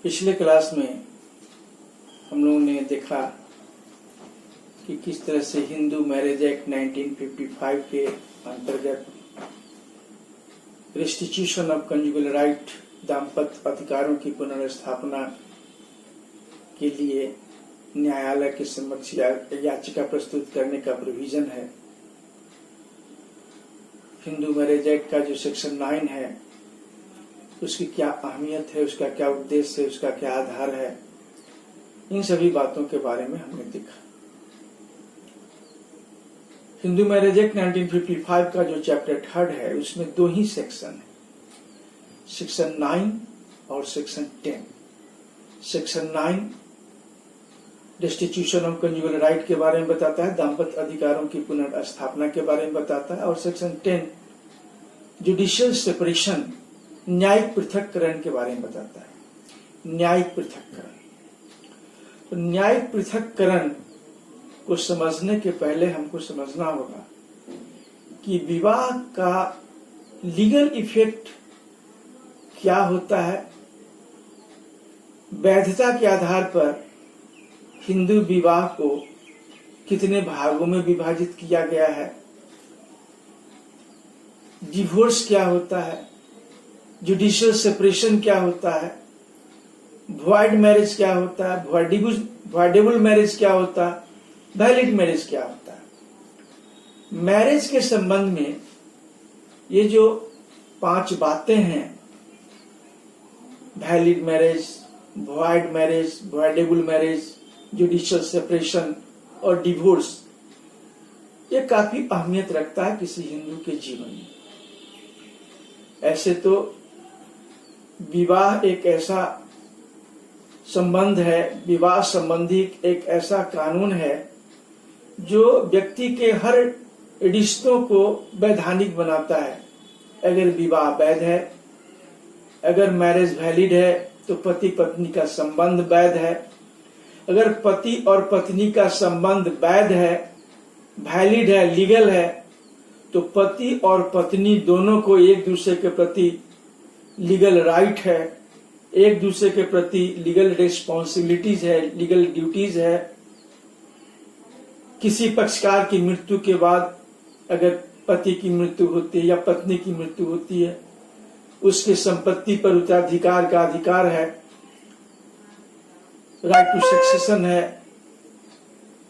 पिछले क्लास में हम लोगों ने देखा कि किस तरह से हिंदू मैरिज एक्ट 1955 के अंतर्गत रेस्टिट्यूशन ऑफ कंजुगल राइट दाम्पत्य अधिकारों की पुनर्स्थापना के लिए न्यायालय के समक्ष याचिका प्रस्तुत करने का प्रोविजन है। हिंदू मैरिज एक्ट का जो सेक्शन 9 है उसकी क्या अहमियत है, उसका क्या उद्देश्य है, उसका क्या आधार है, इन सभी बातों के बारे में हमने देखा। हिंदू मैरिज एक्ट 1955 का जो चैप्टर 3 है उसमें 2 ही सेक्शन है, सेक्शन 9 और section 10। Section 9 restitution of conjugal right के बारे में बताता है, दाम्पत्य अधिकारों की पुनर्स्थापना के बारे में बताता है, और सेक्शन 10 जुडिशियल सेपरेशन न्यायिक पृथक्करण के बारे में बताता है। न्यायिक पृथक्करण, तो न्यायिक पृथक्करण को समझने के पहले हमको समझना होगा कि विवाह का लीगल इफेक्ट क्या होता है। वैधता के आधार पर हिंदू विवाह को कितने भागों में विभाजित किया गया है, डिवोर्स क्या होता है, जुडिशियल सेपरेशन क्या होता है, वॉइड मैरिज क्या होता है, वॉइडेबल मैरिज क्या होता है, वैलिड मैरिज क्या होता है। मैरिज के संबंध में ये जो 5 बातें हैं, valid marriage, void marriage, voidable marriage, judicial separation और डिवोर्स, ये काफी अहमियत रखता है किसी हिंदू के जीवन में। ऐसे तो विवाह एक ऐसा संबंध है, विवाह संबंधी एक ऐसा कानून है जो व्यक्ति के हर रिश्तों को वैधानिक बनाता है। अगर विवाह वैध है, अगर मैरिज वैलिड है तो पति पत्नी का संबंध वैध है। अगर पति और पत्नी का संबंध वैध है, वैलिड है, लीगल है, तो पति और पत्नी दोनों को एक दूसरे के प्रति लीगल राइट है, एक दूसरे के प्रति लीगल रिस्पॉन्सिबिलिटीज है, लीगल ड्यूटीज है। किसी पक्षकार की मृत्यु के बाद अगर पति की मृत्यु होती है या पत्नी की मृत्यु होती है, उसकी संपत्ति पर उत्तराधिकार का अधिकार है, राइट टू सक्सेशन है,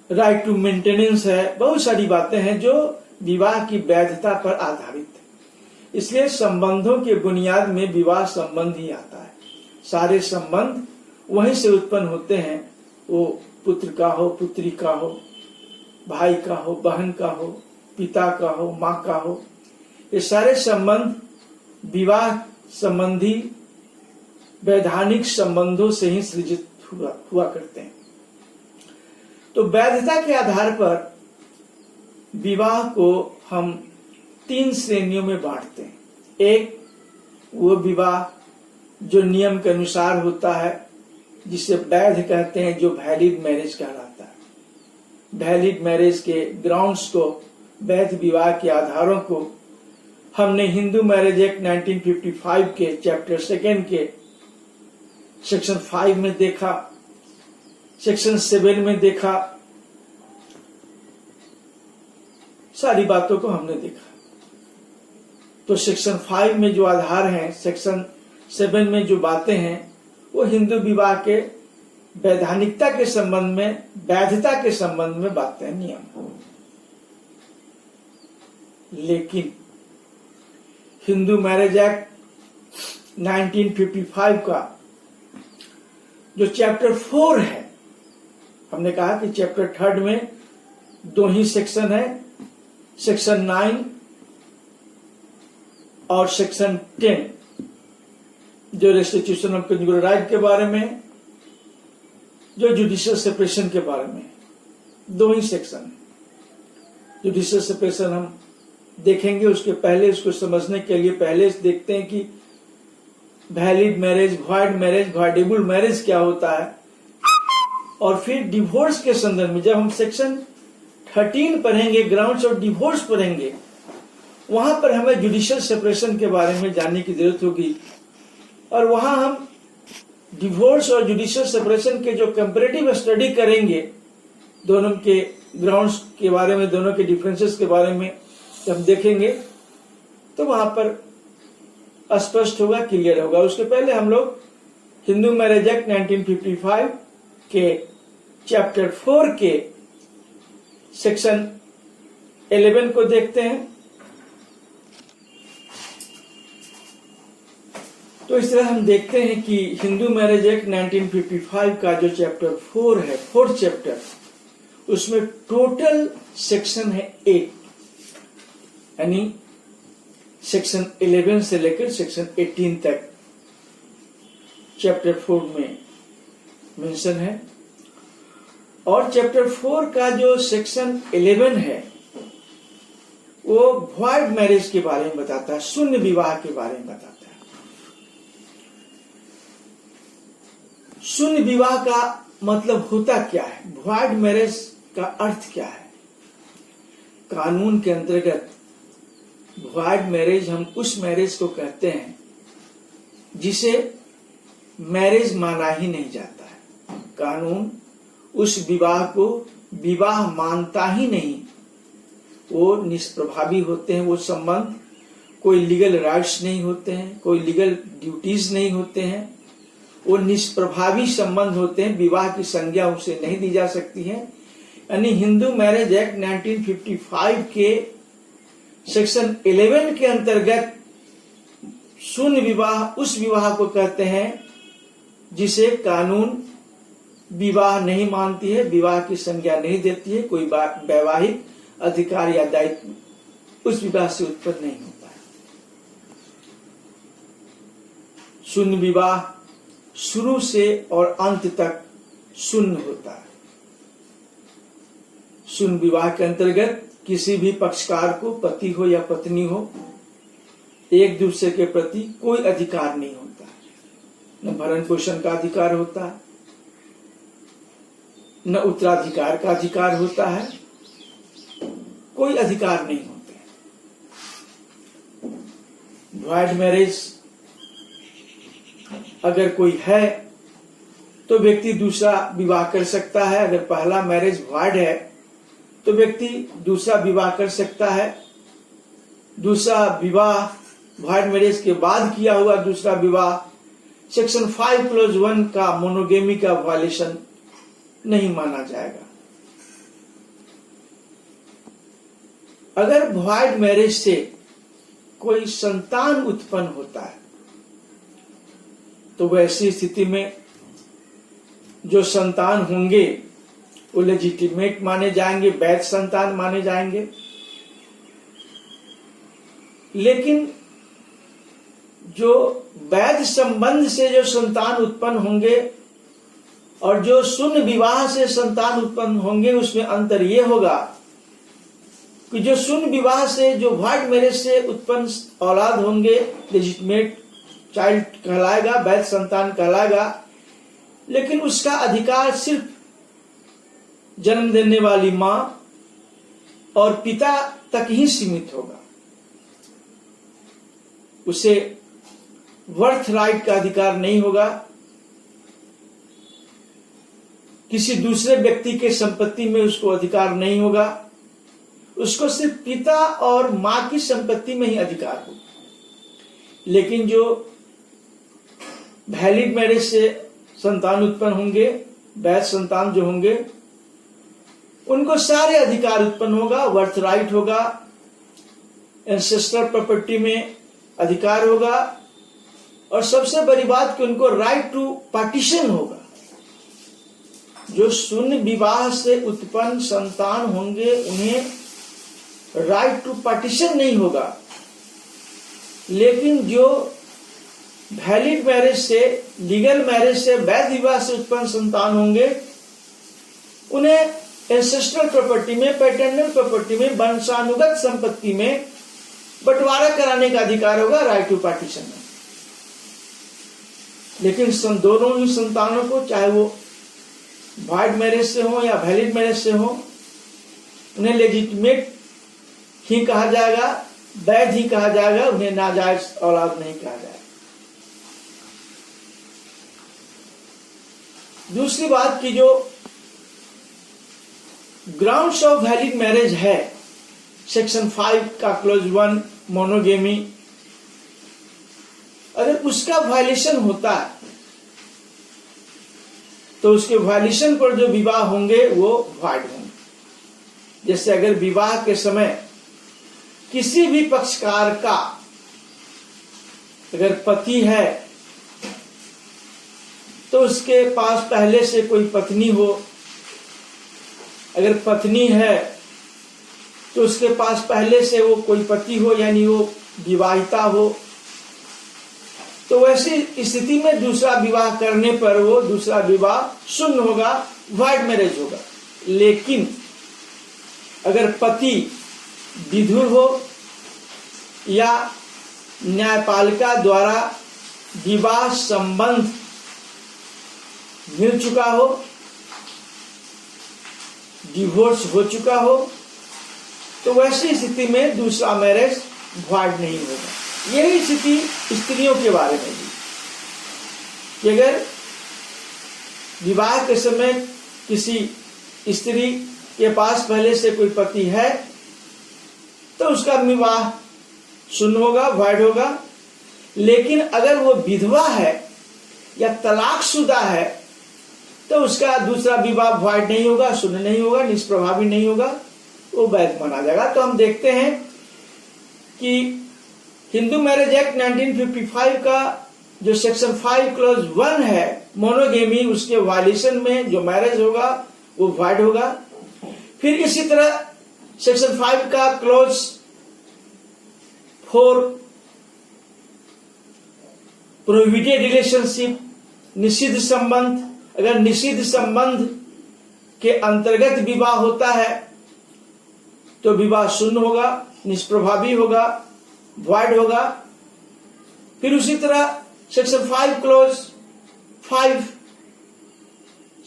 राइट टू मेंटेनेंस है। बहुत सारी बातें हैं जो विवाह की वैधता पर आधारित है। इसलिए संबंधों के बुनियाद में विवाह संबंध ही आता है। सारे संबंध वहीं से उत्पन्न होते हैं, वो पुत्र का हो, पुत्री का हो, भाई का हो, बहन का हो, पिता का हो, माँ का हो, ये सारे संबंध विवाह संबंधी वैधानिक संबंधों से ही सृजित हुआ करते हैं। तो वैधता के आधार पर विवाह को हम 3 श्रेणियों में बांटते हैं। एक, वो विवाह जो नियम के अनुसार होता है, जिसे वैध कहते हैं, जो वैलिड मैरिज कहलाता है। वैलिड मैरिज के ग्राउंड्स को, वैध विवाह के आधारों को हमने हिंदू मैरिज एक्ट 1955 के चैप्टर 2 के सेक्शन 5 में देखा, सेक्शन 7 में देखा, सारी बातों को हमने देखा। तो सेक्शन 5 में जो आधार हैं, सेक्शन 7 में जो बातें हैं, वो हिंदू विवाह के वैधानिकता के संबंध में, वैधता के संबंध में बातें, नियम। लेकिन हिंदू मैरिज एक्ट 1955 का जो चैप्टर 4 है, हमने कहा कि चैप्टर 3 में 2 ही सेक्शन है, सेक्शन 9 और सेक्शन 10, जो रेस्टिट्यूशन ऑफ कंजुगल राइट के बारे में, जो जुडिशियल सेपरेशन के बारे में, 2 ही सेक्शन है। जुडिशियल सेपरेशन हम देखेंगे, उसके पहले इसको समझने के लिए पहले देखते हैं कि valid marriage, void marriage, voidable marriage क्या होता है, और फिर डिवोर्स के संदर्भ में जब हम सेक्शन 13 पढ़ेंगे, ग्राउंड्स ऑफ डिवोर्स पढ़ेंगे, वहां पर हमें जुडिशियल सेपरेशन के बारे में जानने की जरूरत होगी। और वहां हम डिवोर्स और जुडिशियल सेपरेशन के जो कंपैरेटिव स्टडी करेंगे, दोनों के ग्राउंड्स के बारे में, दोनों के डिफरेंसेस के बारे में जब देखेंगे तो वहां पर स्पष्ट होगा, क्लियर होगा। उसके पहले हम लोग हिंदू मैरिज एक्ट 1955 के चैप्टर 4 के सेक्शन 11 को देखते हैं। तो इस तरह हम देखते हैं कि हिंदू मैरिज एक्ट 1955 का जो चैप्टर 4 है, 4th चैप्टर, उसमें टोटल सेक्शन है 8, यानी सेक्शन 11 से लेकर सेक्शन 18 तक चैप्टर 4 में मेंशन है। और चैप्टर 4 का जो सेक्शन 11 है वो वॉइड मैरिज के बारे में बताता है, शून्य विवाह के बारे में बताता है। शून्य विवाह का मतलब होता क्या है, वॉइड मैरिज का अर्थ क्या है। कानून के अंतर्गत वॉइड मैरिज हम उस मैरिज को कहते हैं जिसे मैरिज माना ही नहीं जाता है। कानून उस विवाह को विवाह मानता ही नहीं, वो निष्प्रभावी होते हैं। वो संबंध कोई लीगल राइट्स नहीं होते हैं, कोई लीगल ड्यूटीज नहीं होते हैं, वो निष्प्रभावी संबंध होते हैं। विवाह की संज्ञा उसे नहीं दी जा सकती है। यानी हिंदू मैरिज एक्ट 1955 के सेक्शन 11 के अंतर्गत शून्य विवाह उस विवाह को कहते हैं जिसे कानून विवाह नहीं मानती है, विवाह की संज्ञा नहीं देती है, कोई वैवाहिक अधिकार या दायित्व उस विवाह से उत्पन्न नहीं होता है। शून्य विवाह शुरू से और अंत तक शून्य होता है। शून्य विवाह के अंतर्गत किसी भी पक्षकार को, पति हो या पत्नी हो, एक दूसरे के प्रति कोई अधिकार नहीं होता है। न भरण पोषण का अधिकार होता है, न उत्तराधिकार का अधिकार होता है, कोई अधिकार नहीं होते। वॉइड मैरिज अगर कोई है तो व्यक्ति दूसरा विवाह कर सकता है। अगर पहला मैरिज वॉइड है तो व्यक्ति दूसरा विवाह कर सकता है। दूसरा विवाह वॉइड मैरिज के बाद किया हुआ दूसरा विवाह सेक्शन 5(1) का मोनोगेमी का वायलेशन नहीं माना जाएगा। अगर वॉइड मैरिज से कोई संतान उत्पन्न होता है तो वैसी स्थिति में जो संतान होंगे वो लेजिटिमेट माने जाएंगे, वैध संतान माने जाएंगे। लेकिन जो वैध संबंध से जो संतान उत्पन्न होंगे और जो शून्य विवाह से संतान उत्पन्न होंगे, उसमें अंतर यह होगा कि जो शून्य विवाह से, जो वॉइड मैरिज से उत्पन्न औलाद होंगे, लेजिटिमेट चाइल्ड कहलाएगा, वैध संतान कहलाएगा। लेकिन उसका अधिकार सिर्फ जन्म देने वाली मां और पिता तक ही सीमित होगा। उसे बर्थ राइट का अधिकार नहीं होगा। किसी दूसरे व्यक्ति के संपत्ति में उसको अधिकार नहीं होगा। उसको सिर्फ पिता और मां की संपत्ति में ही अधिकार होगा। लेकिन जो वैलिड मैरिज से संतान उत्पन्न होंगे, वैध संतान जो होंगे, उनको सारे अधिकार उत्पन्न होगा। बर्थ राइट होगा, एंसेस्टर प्रॉपर्टी में अधिकार होगा, और सबसे बड़ी बात कि उनको राइट टू पार्टीशन होगा। जो शून्य विवाह से उत्पन्न संतान होंगे उन्हें राइट टू पार्टीशन नहीं होगा। लेकिन जो वैलिड मैरिज से, लीगल मैरिज से, वैध विवाह से उत्पन्न संतान होंगे उन्हें एंसेस्ट्रल प्रॉपर्टी में, पैटर्नल प्रॉपर्टी में, वंशानुगत संपत्ति में बंटवारा कराने का अधिकार होगा, राइट टू पार्टीशन में। लेकिन दोनों ही संतानों को, चाहे वो वॉइड मैरिज से हो या वैलिड मैरिज से हो, उन्हें लेजिटिमेट ही कहा जाएगा, वैध ही कहा जाएगा, उन्हें नाजायज औलाद नहीं कहा जाएगा। दूसरी बात की जो ग्राउंड्स ऑफ वैलिड मैरिज है, सेक्शन 5 का क्लॉज 1 मोनोगेमी, अगर उसका वायलेशन होता है तो उसके वायलेशन पर जो विवाह होंगे वो वॉइड होंगे। जैसे अगर विवाह के समय किसी भी पक्षकार का अगर पति है तो उसके पास पहले से कोई पत्नी हो, अगर पत्नी है तो उसके पास पहले से वो कोई पति हो यानी वो विवाहिता हो, तो वैसी स्थिति में दूसरा विवाह करने पर वो दूसरा विवाह शून्य होगा, वॉइड मैरिज होगा। लेकिन अगर पति विधुर हो या न्यायपालिका द्वारा विवाह संबंध मिल चुका हो, डिवोर्स हो चुका हो, तो वैसी स्थिति में दूसरा मैरिज वॉइड नहीं होगा। यही स्थिति स्त्रियों के बारे में भी, कि अगर विवाह के समय किसी स्त्री के पास पहले से कोई पति है तो उसका विवाह शून्य होगा, वॉइड होगा। लेकिन अगर वो विधवा है या तलाकशुदा है तो उसका दूसरा विवाह वॉइड नहीं होगा, शून्य नहीं होगा, निष्प्रभावी नहीं होगा, वो वैध माना जाएगा। तो हम देखते हैं कि हिंदू मैरिज एक्ट 1955 का जो सेक्शन 5 क्लॉज 1 है मोनोगेमी, उसके वायलेशन में जो मैरिज होगा वो वॉइड होगा। फिर इसी तरह सेक्शन 5 का क्लॉज 4 प्रोहिबिटेड रिलेशनशिप, निषिद्ध संबंध, अगर निषिद्ध संबंध के अंतर्गत विवाह होता है तो विवाह शून्य होगा, निष्प्रभावी होगा, वॉइड होगा। फिर उसी तरह सेक्शन 5 क्लॉज 5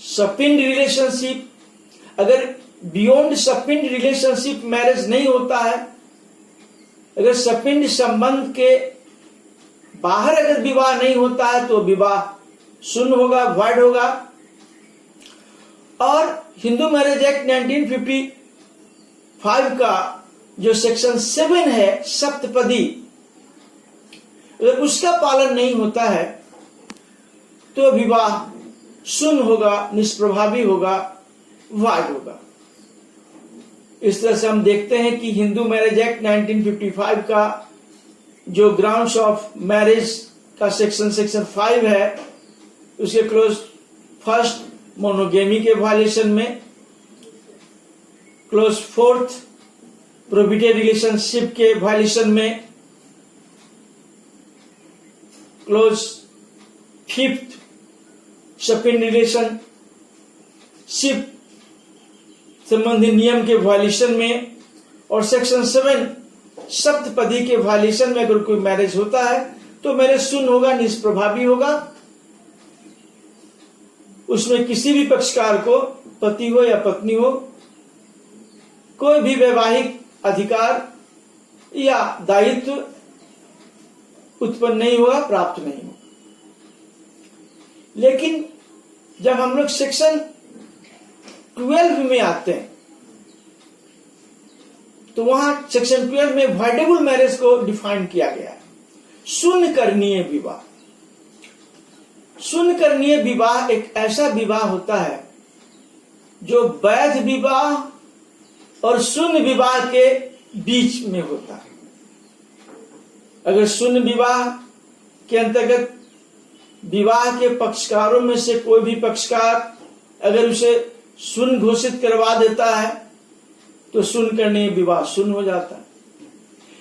सपिंड रिलेशनशिप, अगर बियॉन्ड सपिंड रिलेशनशिप मैरिज नहीं होता है, अगर सपिंड संबंध के बाहर अगर विवाह नहीं होता है तो विवाह शून्य होगा, वॉइड होगा। और हिंदू मैरिज एक्ट 1955 का जो सेक्शन 7 है सप्तपदी, अगर उसका पालन नहीं होता है तो विवाह शून्य होगा, निष्प्रभावी होगा, वॉइड होगा। इस तरह से हम देखते हैं कि हिंदू मैरिज एक्ट 1955 का जो ग्राउंड्स ऑफ मैरिज का सेक्शन 5 है, उसके क्लोज 1 मोनोगेमी के वायलेशन में, क्लोज 4 प्रोहिबिटेड रिलेशनशिप के वायलेशन में, क्लोज 5 सपिंड रिलेशनशिप संबंधी नियम के वायलेशन में, और सेक्शन 7 सप्तपदी के वायलेशन में अगर कोई मैरिज होता है तो मैरिज शून्य होगा, निष्प्रभावी होगा। उसमें किसी भी पक्षकार को, पति हो या पत्नी हो, कोई भी वैवाहिक अधिकार या दायित्व उत्पन्न नहीं होगा, प्राप्त नहीं होगा। लेकिन जब हम लोग सेक्शन 12 में आते हैं तो वहां सेक्शन 12 में वॉइडेबल मैरिज को डिफाइन किया गया है। शून्य करणीय विवाह, शून्य करणीय विवाह एक ऐसा विवाह होता है जो वैध विवाह और शून्य विवाह के बीच में होता है। अगर शून्य विवाह के अंतर्गत विवाह के पक्षकारों में से कोई भी पक्षकार अगर उसे शून्य घोषित करवा देता है तो शून्य करणीय विवाह शून्य हो जाता है।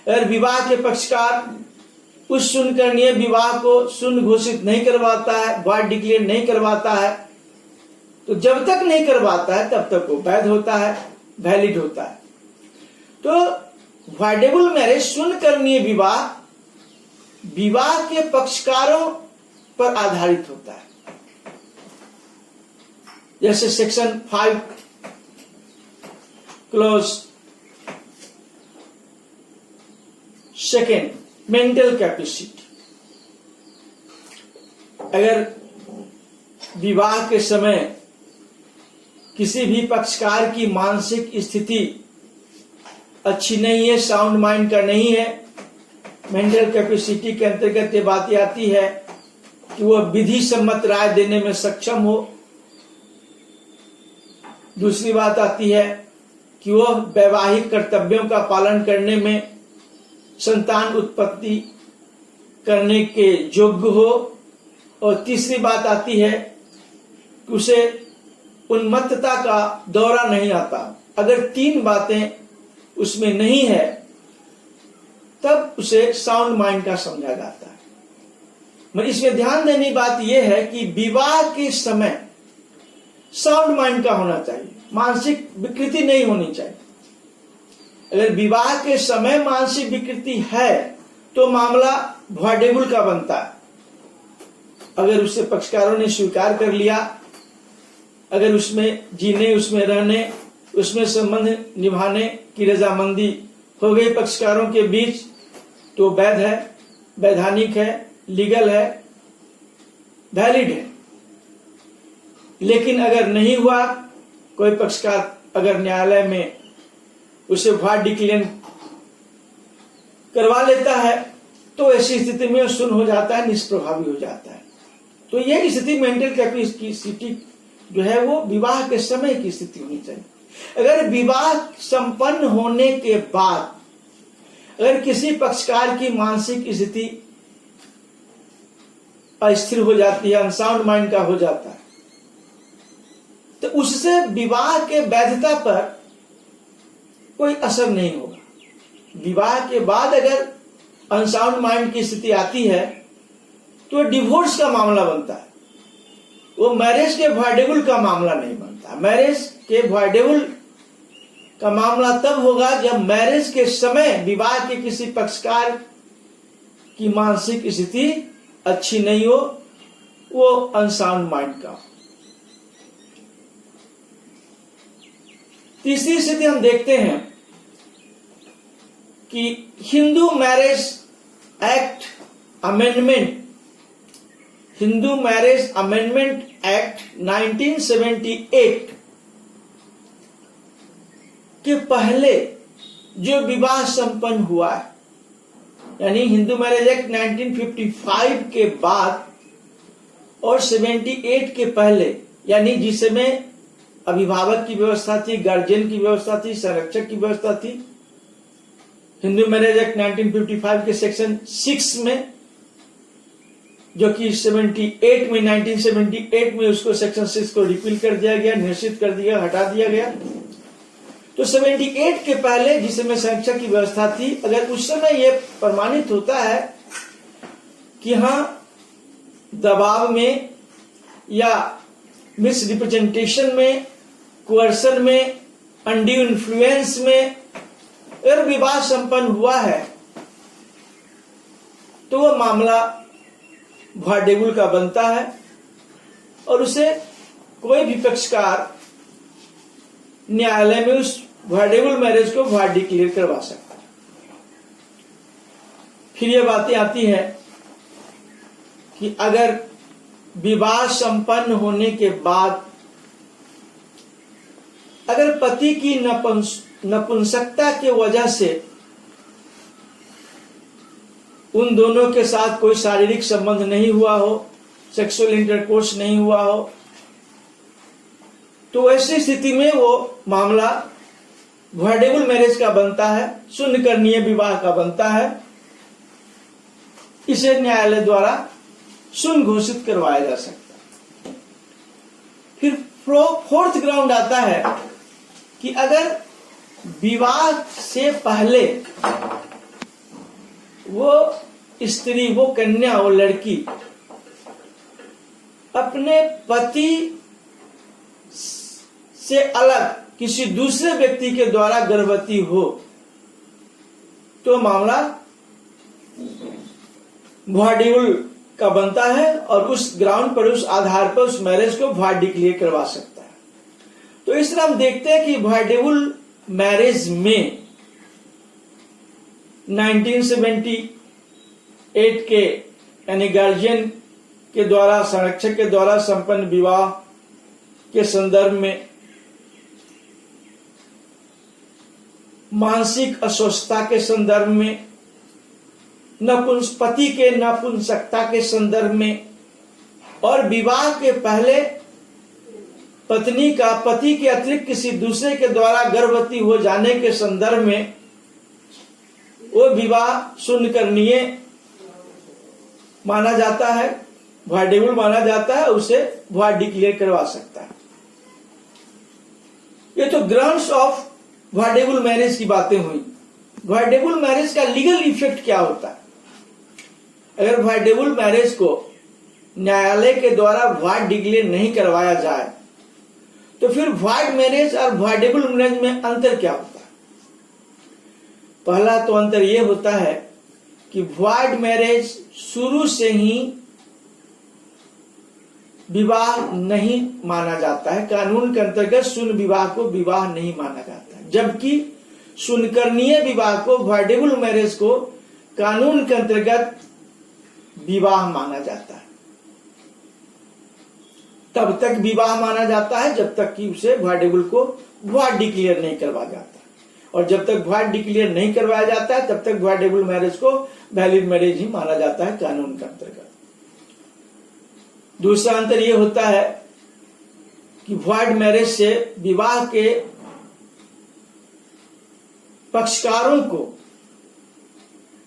अगर विवाह के पक्षकार उस शून्य करणीय विवाह को शून्य घोषित नहीं करवाता है, वॉइड डिक्लेयर नहीं करवाता है, तो जब तक नहीं करवाता है तब तक वो वैध होता है, वैलिड होता है। तो वॉइडेबल मैरिज, शून्य करणीय विवाह, विवाह के पक्षकारों पर आधारित होता है। जैसे सेक्शन 5 क्लॉज 2 मेंटल कैपेसिटी, अगर विवाह के समय किसी भी पक्षकार की मानसिक स्थिति अच्छी नहीं है, साउंड माइंड का नहीं है। मेंटल कैपेसिटी के अंतर्गत ये बातें आती है कि वह विधि सम्मत राय देने में सक्षम हो। दूसरी बात आती है कि वह वैवाहिक कर्तव्यों का पालन करने में, संतान उत्पत्ति करने के योग्य हो। और तीसरी बात आती है कि उसे उन्मत्तता का दौरा नहीं आता। अगर तीन बातें उसमें नहीं है तब उसे साउंड माइंड का समझा जाता है। मगर इसमें ध्यान देने की बात यह है कि विवाह के समय साउंड माइंड का होना चाहिए, मानसिक विकृति नहीं होनी चाहिए। अगर विवाह के समय मानसिक विकृति है तो मामला वॉइडेबल का बनता है। अगर उससे पक्षकारों ने स्वीकार कर लिया, अगर उसमें जीने, उसमें रहने, उसमें संबंध निभाने की रजामंदी हो गई पक्षकारों के बीच, तो वैध है, वैधानिक है, लीगल है, वैलिड है। लेकिन अगर नहीं हुआ, कोई पक्षकार अगर न्यायालय में उसे वॉइड डिक्लेयर करवा लेता है तो ऐसी स्थिति में शून्य हो जाता है, निष्प्रभावी हो जाता है। तो यह स्थिति मेंटल कैपेसिटी जो है वो विवाह के समय की स्थिति होनी चाहिए। अगर विवाह संपन्न होने के बाद अगर किसी पक्षकार की मानसिक स्थिति अस्थिर हो जाती है, अनसाउंड माइंड का हो जाता है, तो उससे विवाह के वैधता पर कोई असर नहीं होगा। विवाह के बाद अगर अनसाउंड माइंड की स्थिति आती है तो डिवोर्स का मामला बनता है, वो मैरिज के वॉइडेबल का मामला नहीं बनता। मैरिज के वॉइडेबल का मामला तब होगा जब मैरिज के समय विवाह के किसी पक्षकार की मानसिक स्थिति अच्छी नहीं हो, वो अनसाउंड माइंड का। तीसरी स्थिति हम देखते हैं कि Hindu marriage act amendment, Hindu marriage amendment act 1978 के पहले जो विवाह संपन्न हुआ है, यानी हिंदू मैरिज एक्ट 1955 के बाद और 78 के पहले, यानी जिसमें अभिभावक की व्यवस्था थी, गार्जियन की व्यवस्था थी, संरक्षक की व्यवस्था थी। हिंदू मैरिज एक्ट 1955 के सेक्शन 6 में, जो कि 1978 में उसको सेक्शन 6 को रिपील कर दिया गया, निश्चित कर दिया, हटा दिया गया। तो 78 के पहले जिसमें संरक्षक की व्यवस्था थी, अगर उस समय यह प्रमाणित होता है कि हाँ दबाव में या मिस रिप्रेजेंटेशन में, कोर्सन में, अनड्यू इन्फ्लुएंस में अगर विवाह संपन्न हुआ है तो वह मामला वॉइडेबल का बनता है और उसे कोई भी पक्षकार न्यायालय में उस वॉइडेबल मैरिज को वॉइड डिक्लेयर करवा सकता है। फिर यह बातें आती है कि अगर विवाह संपन्न होने के बाद अगर पति की नपुंसकता के वजह से उन दोनों के साथ कोई शारीरिक संबंध नहीं हुआ हो, सेक्सुअल इंटरकोर्स नहीं हुआ हो, तो ऐसी स्थिति में वो मामला वॉइडेबल मैरिज का बनता है, शून्य करणीय विवाह का बनता है। इसे न्यायालय द्वारा शून्य घोषित करवाया जा सकता है। फिर फोर्थ ग्राउंड आता है कि अगर विवाह से पहले वो स्त्री, वो कन्या, वो लड़की अपने पति से अलग किसी दूसरे व्यक्ति के द्वारा गर्भवती हो तो मामला वॉइडेबल का बनता है और उस ग्राउंड पर, उस आधार पर उस मैरिज को वॉइड डिक्लेयर करवा सकता है। तो इस तरह हम देखते हैं कि वॉइडेबल मैरिज में 1978 के यानी गार्जियन के द्वारा, संरक्षक के द्वारा संपन्न विवाह के संदर्भ में मानसिक अस्वस्थता के संदर्भ में, पति के नपुंसकता के संदर्भ में, और विवाह के पहले पत्नी का पति के अतिरिक्त किसी दूसरे के द्वारा गर्भवती हो जाने के संदर्भ में वो विवाह शून्य करणीय माना जाता है, वॉइडेबल माना जाता है, उसे वॉइड डिक्लेयर करवा सकता है। ये तो ग्राउंड्स ऑफ वॉइडेबल मैरिज की बातें हुई। वॉइडेबल मैरिज का लीगल इफेक्ट क्या होता है? अगर वॉइडेबल मैरिज को न्यायालय के द्वारा वॉइड डिक्लेयर नहीं करवाया जाए तो फिर वॉइड मैरिज और वॉइडेबल मैरिज में अंतर क्या होता है? पहला तो अंतर यह होता है कि वॉइड मैरिज शुरू से ही विवाह नहीं माना जाता है, कानून के अंतर्गत शून्य विवाह को विवाह नहीं माना जाता है, जबकि शून्यकरणीय विवाह को, वॉइडेबल मैरिज को कानून के अंतर्गत विवाह माना जाता है। तब तक विवाह माना जाता है जब तक कि उसे वॉइडेबल को वॉइड डिक्लेयर नहीं करवाया जाता, और जब तक वॉइड डिक्लेयर नहीं करवाया जाता है तब तक वॉइडेबल मैरिज को वैलिड मैरिज ही माना जाता है कानून के अंतर्गत। दूसरा अंतर यह होता है कि वॉइड मैरिज से विवाह के पक्षकारों को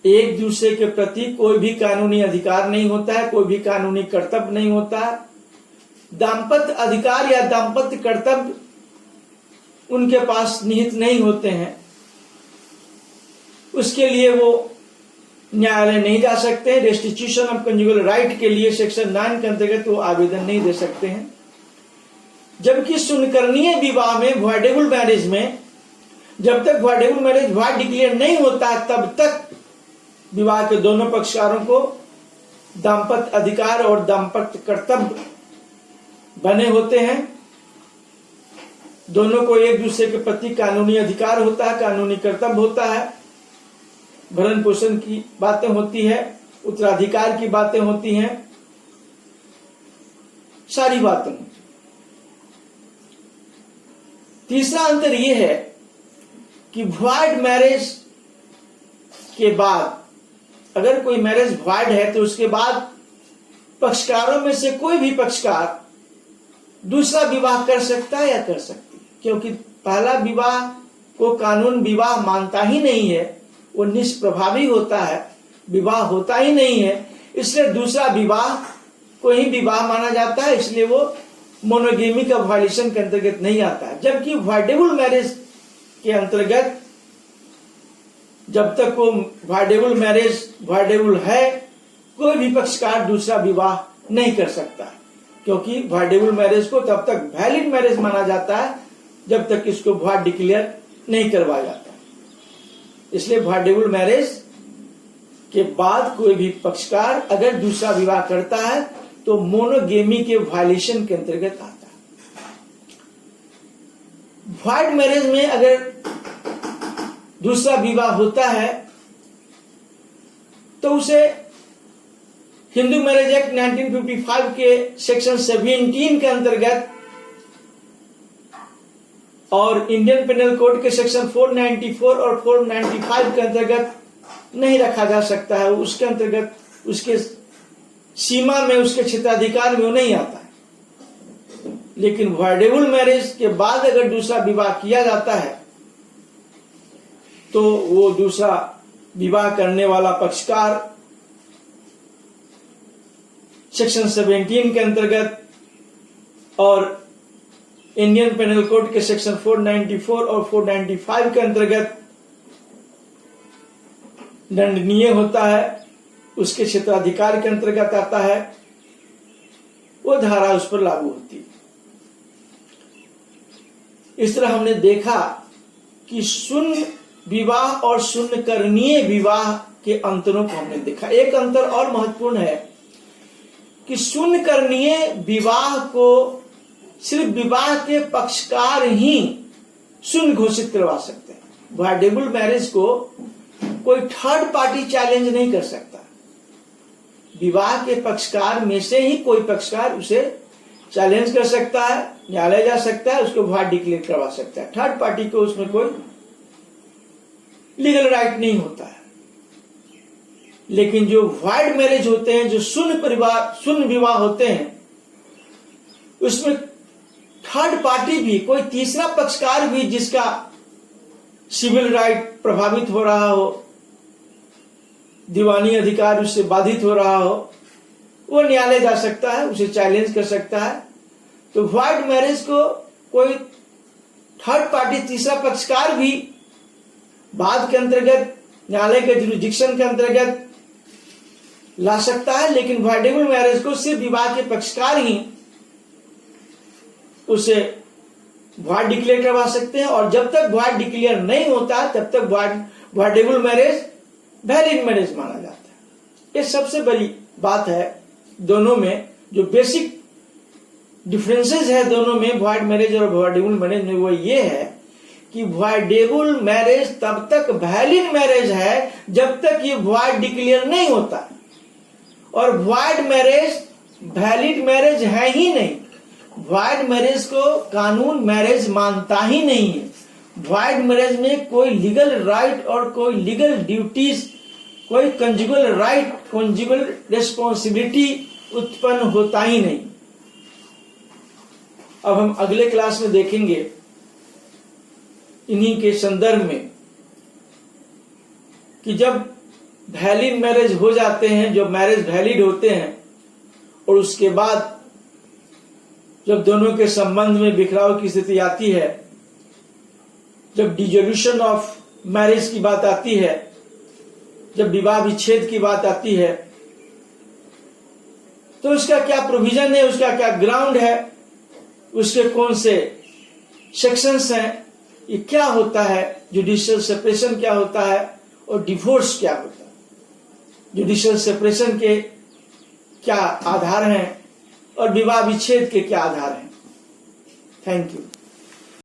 एक दूसरे के प्रति कोई भी कानूनी अधिकार नहीं होता है, कोई भी कानूनी कर्तव्य नहीं होता है। दाम्पत्य अधिकार या दाम्पत्य कर्तव्य उनके पास निहित नहीं होते हैं, उसके लिए वो न्यायालय नहीं जा सकते। रेस्टिट्यूशन ऑफ कंजुगल राइट के लिए सेक्शन 9 के अंतर्गत वो आवेदन नहीं दे सकते हैं। जबकि शून्यकरणीय विवाह में, वॉइडेबल मैरिज में, जब तक वॉइडेबल मैरिज वॉइड डिक्लेयर नहीं होता है तब तक विवाह के दोनों पक्षकारों को दाम्पत्य अधिकार और दाम्पत्य कर्तव्य बने होते हैं। दोनों को एक दूसरे के प्रति कानूनी अधिकार होता है, कानूनी कर्तव्य होता है, भरण पोषण की बातें होती है, उत्तराधिकार की बातें होती हैं, सारी बातें। तीसरा अंतर यह है कि वॉइड मैरिज के बाद, अगर कोई मैरिज वॉइड है तो उसके बाद पक्षकारों में से कोई भी पक्षकार दूसरा विवाह कर सकता है या कर सकती है, क्योंकि पहला विवाह को कानून विवाह मानता ही नहीं है, वो निष्प्रभावी होता है, विवाह होता ही नहीं है। इसलिए दूसरा विवाह को ही विवाह माना जाता है, इसलिए वो मोनोगेमी का वायलेशन के अंतर्गत नहीं आता है। जबकि वॉइडेबल मैरिज के अंतर्गत जब तक वो वॉइडेबल मैरिज वॉइडेबल है, कोई भी पक्षकार दूसरा विवाह नहीं कर सकता, क्योंकि वॉइडेबल मैरिज को तब तक वैलिड मैरिज माना जाता है जब तक इसको वॉइड डिक्लेयर नहीं करवाया जाता। इसलिए वॉइडेबल मैरिज के बाद कोई भी पक्षकार अगर दूसरा विवाह करता है तो मोनोगेमी के वायलेशन के अंतर्गत आता है। वॉइड मैरिज में अगर दूसरा विवाह होता है तो उसे हिंदू मैरिज एक्ट 1955 के सेक्शन 17 के अंतर्गत और इंडियन पेनल कोड के सेक्शन 494 और 495 के अंतर्गत नहीं रखा जा सकता है। उसके अंतर्गत, उसके सीमा में, उसके क्षेत्राधिकार में वो नहीं आता है। लेकिन वॉइडेबल मैरिज के बाद अगर दूसरा विवाह किया जाता है तो वो दूसरा विवाह करने वाला पक्षकार सेक्शन 17 के अंतर्गत और इंडियन पेनल कोड के सेक्शन 494 और 495 के अंतर्गत दंडनीय होता है, उसके क्षेत्राधिकार के अंतर्गत आता है, वो धारा उस पर लागू होती है। इस तरह हमने देखा कि शून्य विवाह और शून्यकरणीय विवाह के अंतरों को हमने देखा। एक अंतर और महत्वपूर्ण है कि शून्यकरणीय विवाह को सिर्फ विवाह के पक्षकार ही शून्य घोषित करवा सकते हैं। वॉइडेबल मैरिज को कोई थर्ड पार्टी चैलेंज नहीं कर सकता। विवाह के पक्षकार में से ही कोई पक्षकार उसे चैलेंज कर सकता है, न्यायालय जा सकता है, उसको वॉइड डिक्लेयर करवा सकता है। थर्ड पार्टी को उसमें कोई लीगल राइट नहीं होता है। लेकिन जो वॉइड मैरिज होते हैं, जो शून्य विवाह होते हैं, उसमें थर्ड पार्टी भी, कोई तीसरा पक्षकार भी जिसका सिविल राइट प्रभावित हो रहा हो, दीवानी अधिकार उससे बाधित हो रहा हो, वो न्यायालय जा सकता है, उसे चैलेंज कर सकता है। तो वॉइड मैरिज को कोई थर्ड पार्टी, तीसरा पक्षकार भी बाद के अंतर्गत, न्यायालय के जुरिडिक्शन के अंतर्गत ला सकता है। लेकिन वॉइडेबल मैरिज को सिर्फ विवाह के पक्षकार ही उसे वॉइड डिक्लेयर करवा सकते हैं, और जब तक वॉइड डिक्लेयर नहीं होता तब तक वॉइडेबल मैरिज वैलिड मैरिज माना जाता है। ये सबसे बड़ी बात है दोनों में, जो बेसिक डिफरेंसेस है दोनों में, वॉइड मैरिज और वॉइडेबल मैरिज में, वो ये है कि वॉइडेबल मैरिज तब तक वैलिड मैरिज है जब तक ये वॉइड डिक्लेयर नहीं होता, और वॉइड मैरिज वैलिड मैरिज है ही नहीं। वॉइड मैरिज को कानून मैरिज मानता ही नहीं है। वॉइड मैरिज में कोई लीगल राइट और कोई लीगल ड्यूटीज, कोई कंजुगल राइट, कंजुगल रिस्पॉन्सिबिलिटी उत्पन्न होता ही नहीं। अब हम अगले क्लास में देखेंगे इन्हीं के संदर्भ में कि जब वैलिड मैरिज हो जाते हैं, जब मैरिज वैलिड होते हैं, और उसके बाद जब दोनों के संबंध में बिखराव की स्थिति आती है, जब डिसोल्यूशन ऑफ मैरिज की बात आती है, जब विवाह विच्छेद की बात आती है, तो उसका क्या प्रोविजन है, उसका क्या ग्राउंड है, उसके कौन से सेक्शंस हैं, ये क्या होता है, जुडिशियल सेपरेशन क्या होता है, और डिवोर्स क्या होता है, जुडिशियल सेपरेशन के क्या आधार हैं, और विवाह विच्छेद के क्या आधार हैं। Thank you.